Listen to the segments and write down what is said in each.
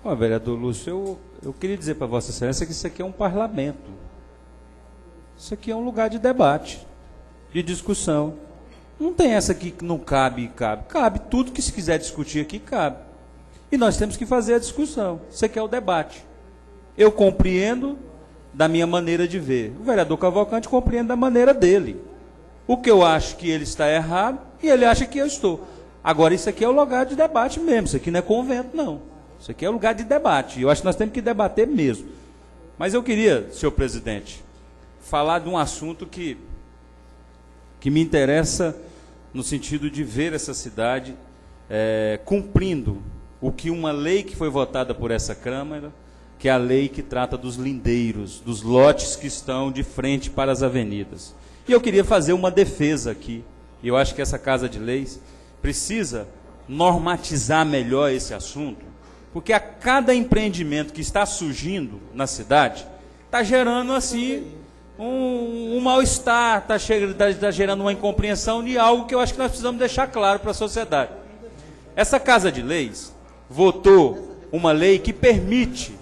Ó, vereador Lúcio, eu queria dizer para Vossa Excelência que isso aqui é um parlamento. Isso aqui é um lugar de debate, de discussão. Não tem essa aqui que não cabe e cabe. Cabe tudo que se quiser discutir aqui, cabe. E nós temos que fazer a discussão. Isso aqui é o debate. Eu compreendo da minha maneira de ver. O vereador Cavalcante compreende da maneira dele. O que eu acho que ele está errado e ele acha que eu estou. Agora, isso aqui é o lugar de debate mesmo. Isso aqui não é convento, não. Isso aqui é o lugar de debate. E eu acho que nós temos que debater mesmo. Mas eu queria, senhor presidente, falar de um assunto que me interessa no sentido de ver essa cidade cumprindo o que uma lei que foi votada por essa Câmara, que é a lei que trata dos lindeiros, dos lotes que estão de frente para as avenidas. E eu queria fazer uma defesa aqui. Eu acho que essa Casa de Leis precisa normatizar melhor esse assunto, porque a cada empreendimento que está surgindo na cidade, está gerando assim um mal-estar, está gerando uma incompreensão de algo que eu acho que nós precisamos deixar claro para a sociedade. Essa Casa de Leis votou uma lei que permite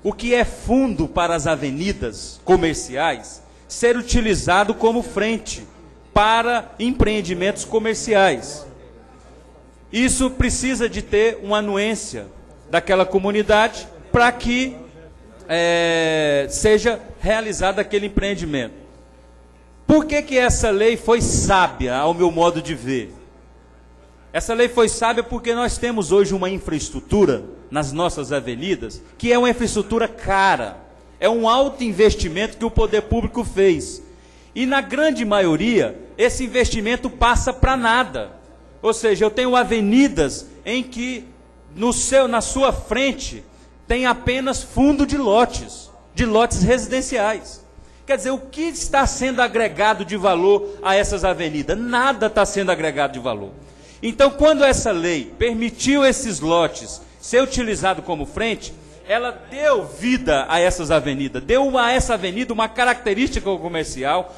o que é fundo para as avenidas comerciais ser utilizado como frente para empreendimentos comerciais. Isso precisa de ter uma anuência daquela comunidade para que seja realizado aquele empreendimento. Por que essa lei foi sábia, ao meu modo de ver? Essa lei foi sábia porque nós temos hoje uma infraestrutura nas nossas avenidas, que é uma infraestrutura cara, é um alto investimento que o poder público fez. E na grande maioria, esse investimento passa para nada. Ou seja, eu tenho avenidas em que na sua frente tem apenas fundo de lotes residenciais. Quer dizer, o que está sendo agregado de valor a essas avenidas? Nada está sendo agregado de valor. Então, quando essa lei permitiu esses lotes ser utilizado como frente, ela deu vida a essas avenidas, deu a essa avenida uma característica comercial,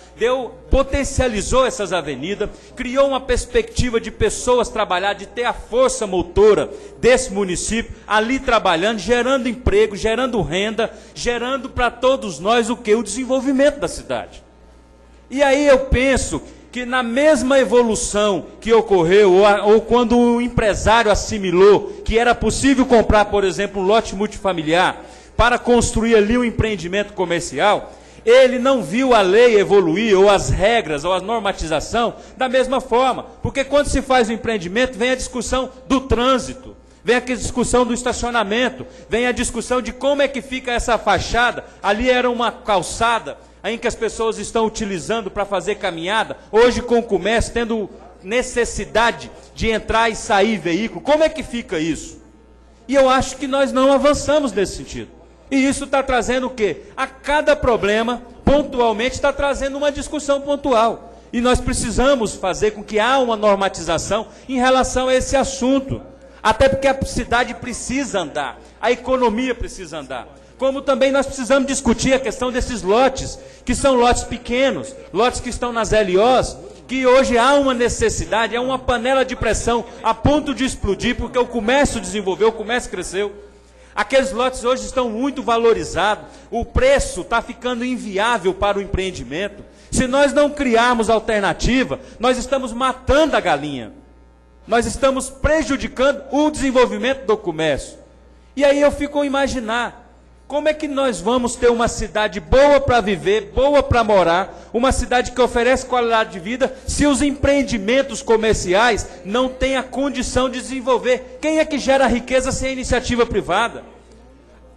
potencializou essas avenidas, criou uma perspectiva de pessoas trabalhar, de ter a força motora desse município ali trabalhando, gerando emprego, gerando renda, gerando para todos nós o que? O desenvolvimento da cidade. E aí eu penso que na mesma evolução que ocorreu, ou quando o empresário assimilou que era possível comprar, por exemplo, um lote multifamiliar para construir ali um empreendimento comercial, ele não viu a lei evoluir, ou as regras, ou a normatização, da mesma forma. Porque quando se faz um empreendimento, vem a discussão do trânsito, vem a discussão do estacionamento, vem a discussão de como é que fica essa fachada. Ali era uma calçada em que as pessoas estão utilizando para fazer caminhada, hoje com o comércio tendo necessidade de entrar e sair veículo. Como é que fica isso? E eu acho que nós não avançamos nesse sentido. E isso está trazendo o quê? A cada problema, pontualmente, está trazendo uma discussão pontual. E nós precisamos fazer com que há uma normatização em relação a esse assunto. Até porque a cidade precisa andar, a economia precisa andar. Como também nós precisamos discutir a questão desses lotes, que são lotes pequenos, lotes que estão nas LOs, que hoje há uma necessidade, é uma panela de pressão a ponto de explodir, porque o comércio desenvolveu, o comércio cresceu. Aqueles lotes hoje estão muito valorizados, o preço está ficando inviável para o empreendimento. Se nós não criarmos alternativa, nós estamos matando a galinha. Nós estamos prejudicando o desenvolvimento do comércio. E aí eu fico a imaginar, como é que nós vamos ter uma cidade boa para viver, boa para morar, uma cidade que oferece qualidade de vida, se os empreendimentos comerciais não têm a condição de desenvolver? Quem é que gera riqueza sem a iniciativa privada?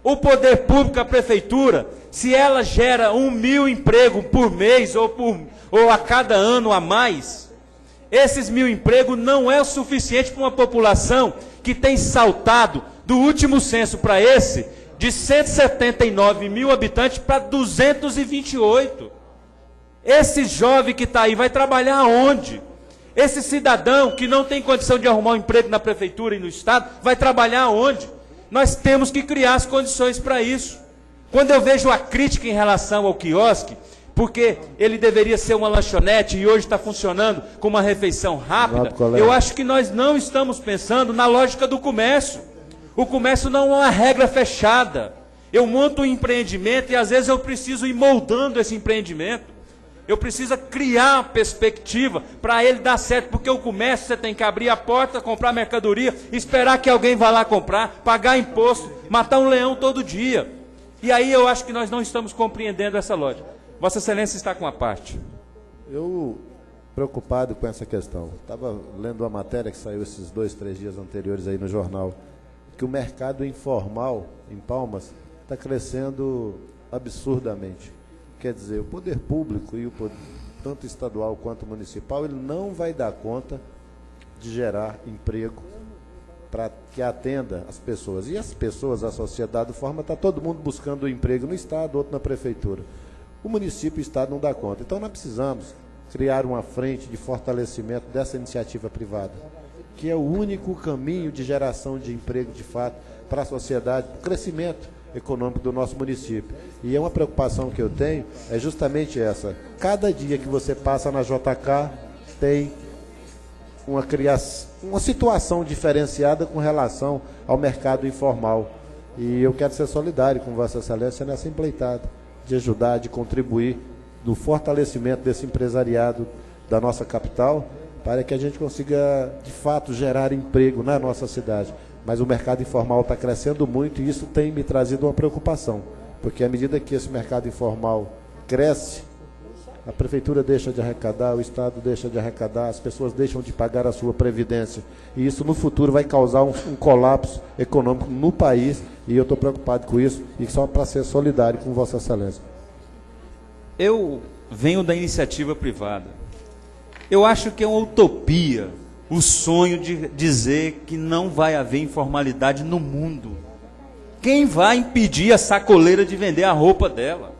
O poder público, a prefeitura, se ela gera 1.000 empregos por mês ou a cada ano a mais, esses 1.000 empregos não é o suficiente para uma população que tem saltado do último censo para esse, de 179 mil habitantes para 228. Esse jovem que está aí vai trabalhar aonde? Esse cidadão que não tem condição de arrumar um emprego na prefeitura e no estado, vai trabalhar aonde? Nós temos que criar as condições para isso. Quando eu vejo a crítica em relação ao quiosque, porque ele deveria ser uma lanchonete e hoje está funcionando com uma refeição rápida, eu acho que nós não estamos pensando na lógica do comércio. O comércio não é uma regra fechada. Eu monto um empreendimento e às vezes eu preciso ir moldando esse empreendimento. Eu preciso criar uma perspectiva para ele dar certo, porque o comércio você tem que abrir a porta, comprar mercadoria, esperar que alguém vá lá comprar, pagar imposto, matar um leão todo dia. E aí eu acho que nós não estamos compreendendo essa lógica. Vossa Excelência está com a parte. Eu, preocupado com essa questão, estava lendo uma matéria que saiu esses 2, 3 dias anteriores aí no jornal, que o mercado informal em Palmas está crescendo absurdamente. Quer dizer, o poder público, e o poder, tanto estadual quanto municipal, ele não vai dar conta de gerar emprego para que atenda as pessoas. E as pessoas, a sociedade, de forma, está todo mundo buscando emprego no Estado, outro na Prefeitura. O município e o Estado não dá conta. Então, nós precisamos criar uma frente de fortalecimento dessa iniciativa privada, que é o único caminho de geração de emprego, de fato, para a sociedade, para o crescimento econômico do nosso município. E é uma preocupação que eu tenho, é justamente essa. Cada dia que você passa na JK, tem uma situação diferenciada com relação ao mercado informal. E eu quero ser solidário com Vossa Excelência nessa empreitada, de ajudar, de contribuir no fortalecimento desse empresariado da nossa capital, para que a gente consiga, de fato, gerar emprego na nossa cidade. Mas o mercado informal está crescendo muito e isso tem me trazido uma preocupação, porque à medida que esse mercado informal cresce, a Prefeitura deixa de arrecadar, o Estado deixa de arrecadar, as pessoas deixam de pagar a sua previdência. E isso no futuro vai causar um colapso econômico no país, e eu estou preocupado com isso, e só para ser solidário com Vossa Excelência. Eu venho da iniciativa privada. Eu acho que é uma utopia o sonho de dizer que não vai haver informalidade no mundo. Quem vai impedir a sacoleira de vender a roupa dela?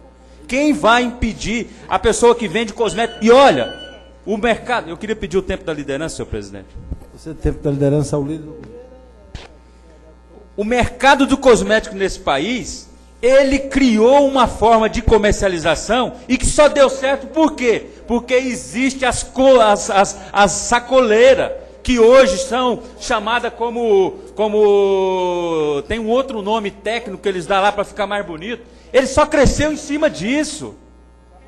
Quem vai impedir a pessoa que vende cosméticos? E olha, o mercado... Eu queria pedir o tempo da liderança, senhor presidente. Você tem tempo da liderança ao líder? O mercado do cosmético nesse país, ele criou uma forma de comercialização e que só deu certo por quê? Porque existe as sacoleiras, que hoje são chamadas como tem um outro nome técnico que eles dão lá para ficar mais bonito. Ele só cresceu em cima disso.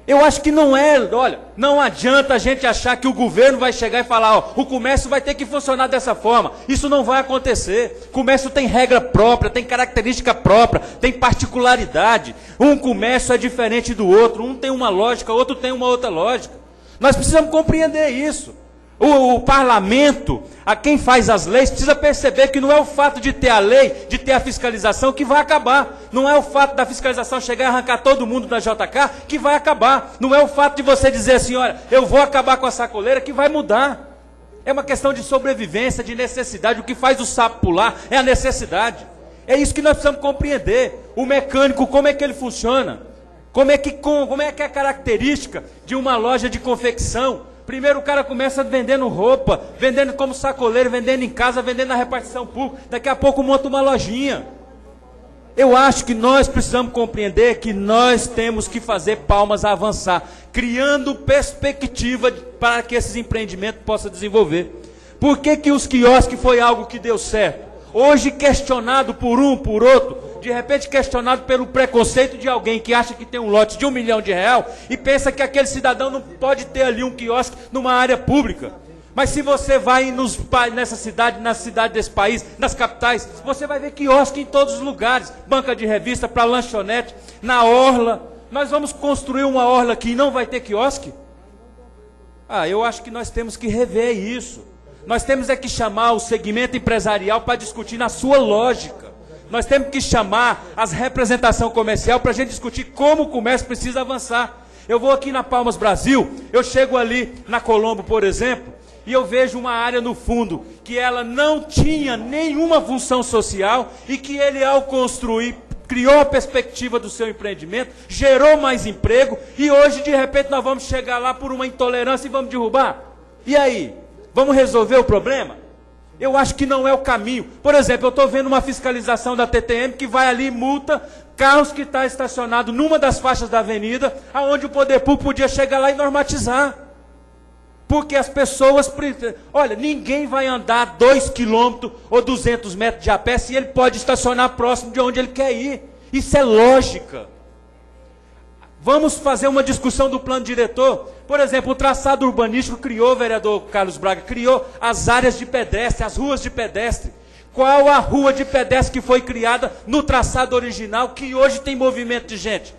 Eu acho que não é, olha, não adianta a gente achar que o governo vai chegar e falar, ó, o comércio vai ter que funcionar dessa forma. Isso não vai acontecer. O comércio tem regra própria, tem característica própria, tem particularidade. Um comércio é diferente do outro, um tem uma lógica, outro tem uma outra lógica. Nós precisamos compreender isso. O parlamento, a quem faz as leis, precisa perceber que não é o fato de ter a lei, de ter a fiscalização que vai acabar. Não é o fato da fiscalização chegar e arrancar todo mundo da JK que vai acabar. Não é o fato de você dizer assim, olha, eu vou acabar com a sacoleira que vai mudar. É uma questão de sobrevivência, de necessidade. O que faz o sapo pular é a necessidade. É isso que nós precisamos compreender. O mecânico, como é que ele funciona? Como é que é a característica de uma loja de confecção? Primeiro o cara começa vendendo roupa, vendendo como sacoleiro, vendendo em casa, vendendo na repartição pública. Daqui a pouco monta uma lojinha. Eu acho que nós precisamos compreender que nós temos que fazer Palmas avançar, criando perspectiva para que esses empreendimentos possam desenvolver. Por que os quiosques foi algo que deu certo? Hoje questionado por um, por outro, de repente questionado pelo preconceito de alguém que acha que tem um lote de R$1 milhão e pensa que aquele cidadão não pode ter ali um quiosque numa área pública. Mas se você vai nessa cidade, na cidade desse país, nas capitais, você vai ver quiosque em todos os lugares, banca de revista para lanchonete, na orla. Nós vamos construir uma orla que não vai ter quiosque? Eu acho que nós temos que rever isso. Nós temos que chamar o segmento empresarial para discutir na sua lógica. Nós temos que chamar as representação comercial para a gente discutir como o comércio precisa avançar. Eu vou aqui na Palmas Brasil, eu chego ali na Colombo, por exemplo, e eu vejo uma área no fundo que ela não tinha nenhuma função social e que ele, ao construir, criou a perspectiva do seu empreendimento, gerou mais emprego e hoje, de repente, nós vamos chegar lá por uma intolerância e vamos derrubar. E aí? Vamos resolver o problema? Eu acho que não é o caminho. Por exemplo, eu estou vendo uma fiscalização da TTM que vai ali e multa carros que estão estacionados numa das faixas da avenida, onde o poder público podia chegar lá e normatizar. Porque as pessoas... Olha, ninguém vai andar 2 quilômetros ou 200 metros de a pé se ele pode estacionar próximo de onde ele quer ir. Isso é lógica. Vamos fazer uma discussão do plano diretor. Por exemplo, o traçado urbanístico criou, o vereador Carlos Braga, criou as áreas de pedestre, as ruas de pedestre. Qual a rua de pedestre que foi criada no traçado original, que hoje tem movimento de gente?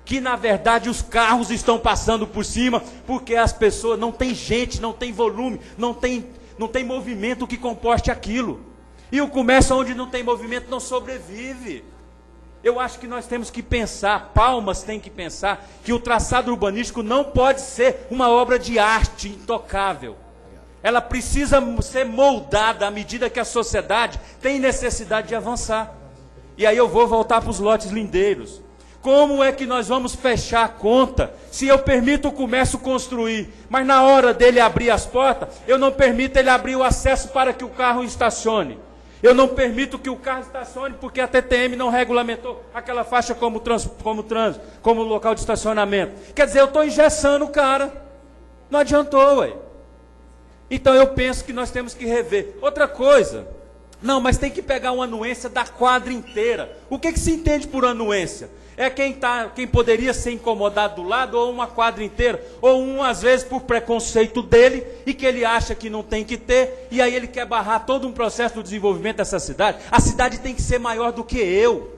Que na verdade os carros estão passando por cima, porque as pessoas, não tem gente, não tem volume, não tem movimento que comporte aquilo. E o comércio onde não tem movimento não sobrevive. Eu acho que nós temos que pensar, Palmas tem que pensar, que o traçado urbanístico não pode ser uma obra de arte intocável. Ela precisa ser moldada à medida que a sociedade tem necessidade de avançar. E aí eu vou voltar para os lotes lindeiros. Como é que nós vamos fechar a conta se eu permito o comércio construir, mas na hora dele abrir as portas, eu não permito ele abrir o acesso para que o carro estacione? Eu não permito que o carro estacione porque a TTM não regulamentou aquela faixa como local de estacionamento. Quer dizer, eu estou engessando o cara. Não adiantou, ué. Então eu penso que nós temos que rever. Outra coisa, não, mas tem que pegar uma anuência da quadra inteira. O que se entende por anuência? É quem poderia ser incomodado do lado, ou uma quadra inteira, ou às vezes por preconceito dele, e que ele acha que não tem que ter, e aí ele quer barrar todo um processo do desenvolvimento dessa cidade. A cidade tem que ser maior do que eu.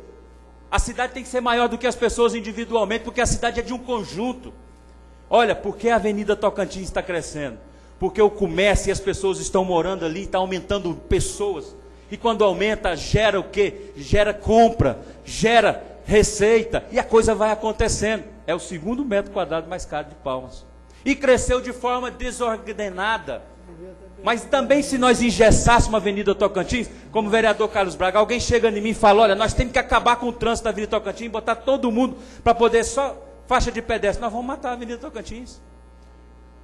A cidade tem que ser maior do que as pessoas individualmente, porque a cidade é de um conjunto. Olha, por que a Avenida Tocantins está crescendo? Porque o comércio e as pessoas estão morando ali, está aumentando pessoas. E quando aumenta, gera o quê? Gera compra, gera receita, e a coisa vai acontecendo. É o 2º metro quadrado mais caro de Palmas. E cresceu de forma desordenada. Mas também se nós engessássemos a Avenida Tocantins, como o vereador Carlos Braga, alguém chega em mim e fala, olha, nós temos que acabar com o trânsito da Avenida Tocantins, e botar todo mundo para poder só faixa de pedestre. Nós vamos matar a Avenida Tocantins.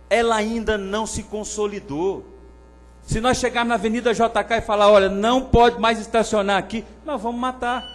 Ela ainda não se consolidou. Se nós chegarmos na Avenida JK e falar, olha, não pode mais estacionar aqui, nós vamos matar.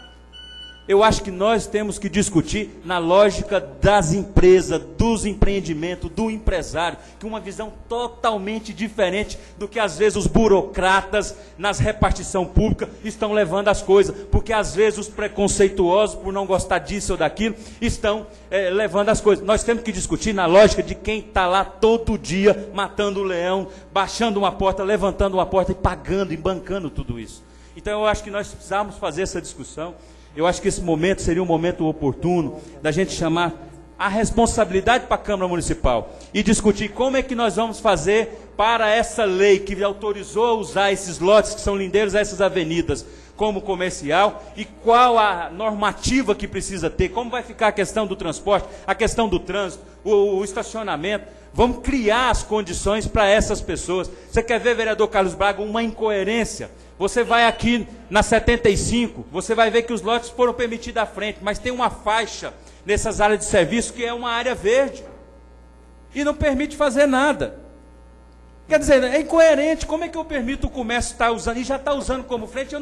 Eu acho que nós temos que discutir na lógica das empresas, dos empreendimentos, do empresário, que uma visão totalmente diferente do que às vezes os burocratas nas repartição pública estão levando as coisas, porque às vezes os preconceituosos, por não gostar disso ou daquilo, estão levando as coisas. Nós temos que discutir na lógica de quem está lá todo dia matando o leão, baixando uma porta, levantando uma porta e pagando e bancando tudo isso. Então eu acho que nós precisamos fazer essa discussão. Eu acho que esse momento seria um momento oportuno da gente chamar a responsabilidade para a Câmara Municipal e discutir como é que nós vamos fazer para essa lei que autorizou usar esses lotes que são lindeiros, essas avenidas, como comercial, e qual a normativa que precisa ter, como vai ficar a questão do transporte, a questão do trânsito, o estacionamento. Vamos criar as condições para essas pessoas. Você quer ver, vereador Carlos Braga, uma incoerência? Você vai aqui na 75, você vai ver que os lotes foram permitidos à frente, mas tem uma faixa nessas áreas de serviço que é uma área verde. E não permite fazer nada. Quer dizer, é incoerente. Como é que eu permito o comércio estar usando, e já está usando como frente?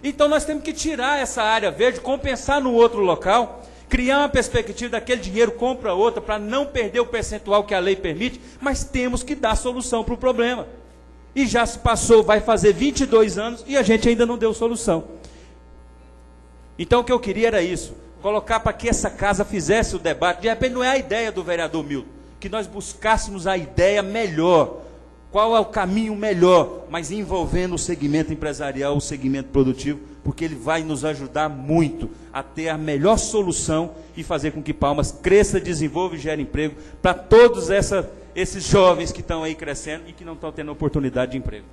Então nós temos que tirar essa área verde, compensar no outro local, criar uma perspectiva daquele dinheiro, compra outra, para não perder o percentual que a lei permite, mas temos que dar solução para o problema. E já se passou, vai fazer 22 anos e a gente ainda não deu solução. Então o que eu queria era isso, colocar para que essa casa fizesse o debate. De repente não é a ideia do vereador Milton, que nós buscássemos a ideia melhor, qual é o caminho melhor, mas envolvendo o segmento empresarial, o segmento produtivo, porque ele vai nos ajudar muito a ter a melhor solução e fazer com que Palmas cresça, desenvolva e gere emprego para todos esses jovens que estão aí crescendo e que não estão tendo oportunidade de emprego.